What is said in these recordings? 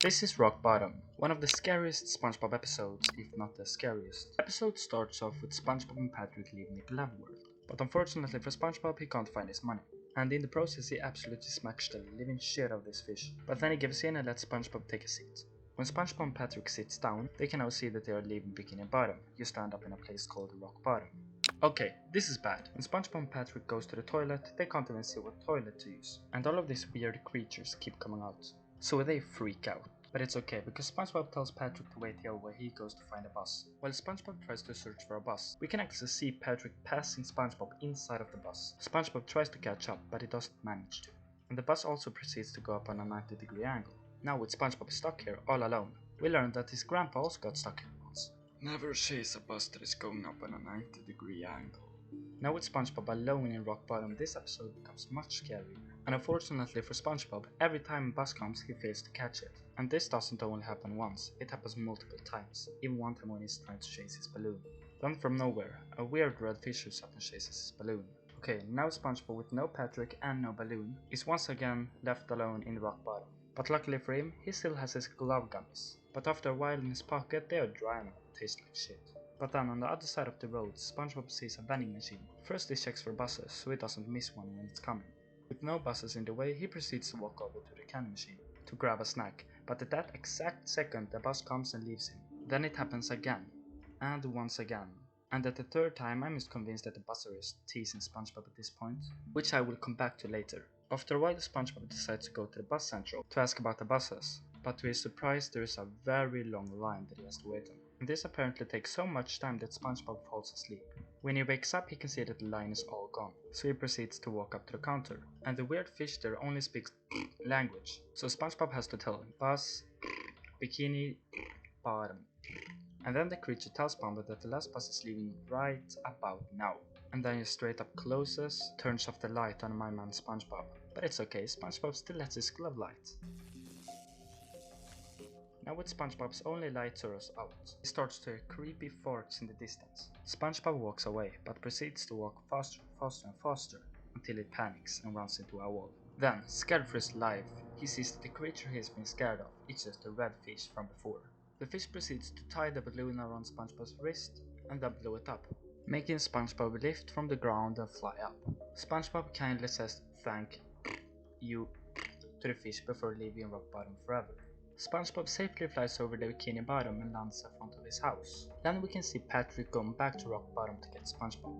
This is Rock Bottom, one of the scariest Spongebob episodes, if not the scariest. The episode starts off with Spongebob and Patrick leaving the beloved world, but unfortunately for Spongebob he can't find his money, and in the process he absolutely smacks the living shit out of this fish, but then he gives in and lets Spongebob take a seat. When Spongebob and Patrick sits down, they can now see that they are leaving Bikini Bottom, you stand up in a place called Rock Bottom. Okay, this is bad. When Spongebob and Patrick goes to the toilet, they can't even see what toilet to use, and all of these weird creatures keep coming out. So they freak out. But it's okay, because SpongeBob tells Patrick to wait here while he goes to find a bus. While SpongeBob tries to search for a bus, we can actually see Patrick passing SpongeBob inside of the bus. SpongeBob tries to catch up, but he doesn't manage to. And the bus also proceeds to go up on a 90-degree angle. Now with SpongeBob stuck here all alone, we learn that his grandpa also got stuck here once. Never chase a bus that is going up on a 90-degree angle. Now with SpongeBob alone in Rock Bottom, this episode becomes much scarier. And unfortunately for SpongeBob, every time a bus comes he fails to catch it. And this doesn't only happen once, it happens multiple times, even one time when he's trying to chase his balloon. Then from nowhere, a weird red fish shows up and chases his balloon. Okay, now SpongeBob with no Patrick and no balloon is once again left alone in Rock Bottom. But luckily for him, he still has his glove gummies. But after a while in his pocket, they are dry and taste like shit. But then on the other side of the road, SpongeBob sees a vending machine. First he checks for buses, so he doesn't miss one when it's coming. With no buses in the way, he proceeds to walk over to the candy machine to grab a snack, but at that exact second the bus comes and leaves him. Then it happens again, and once again. And at the third time I'm just convinced that the buzzer is teasing SpongeBob at this point, which I will come back to later. After a while SpongeBob decides to go to the bus central to ask about the buses, but to his surprise there is a very long line that he has to wait on. And this apparently takes so much time that SpongeBob falls asleep. When he wakes up he can see that the line is all gone, so he proceeds to walk up to the counter. And the weird fish there only speaks language, so SpongeBob has to tell him bus, bikini, bottom. And then the creature tells SpongeBob that the last bus is leaving right about now. And then he straight up closes, turns off the light on my man SpongeBob. But it's okay, SpongeBob still lets his glove light. Now with SpongeBob's only light source out, he starts to hear creepy farts in the distance. SpongeBob walks away, but proceeds to walk faster and faster, until he panics and runs into a wall. Then, scared for his life, he sees that the creature he has been scared of is just a red fish from before. The fish proceeds to tie the balloon around SpongeBob's wrist and then blow it up, making SpongeBob lift from the ground and fly up. SpongeBob kindly says thank you to the fish before leaving Rock Bottom forever. SpongeBob safely flies over the Bikini Bottom and lands in front of his house. Then we can see Patrick going back to Rock Bottom to get SpongeBob.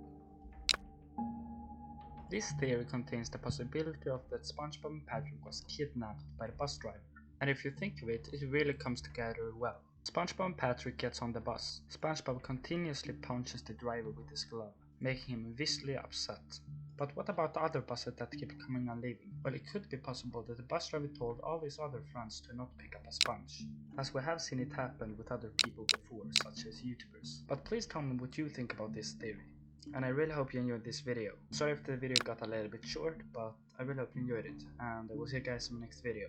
This theory contains the possibility of that SpongeBob and Patrick was kidnapped by the bus driver. And if you think of it, it really comes together well. SpongeBob and Patrick gets on the bus. SpongeBob continuously punches the driver with his glove, making him visibly upset. But what about the other buses that keep coming and leaving? Well, it could be possible that the bus driver told all his other friends to not pick up a sponge, as we have seen it happen with other people before, such as YouTubers. But please tell me what you think about this theory. And I really hope you enjoyed this video. Sorry if the video got a little bit short, but I really hope you enjoyed it, and I will see you guys in my next video.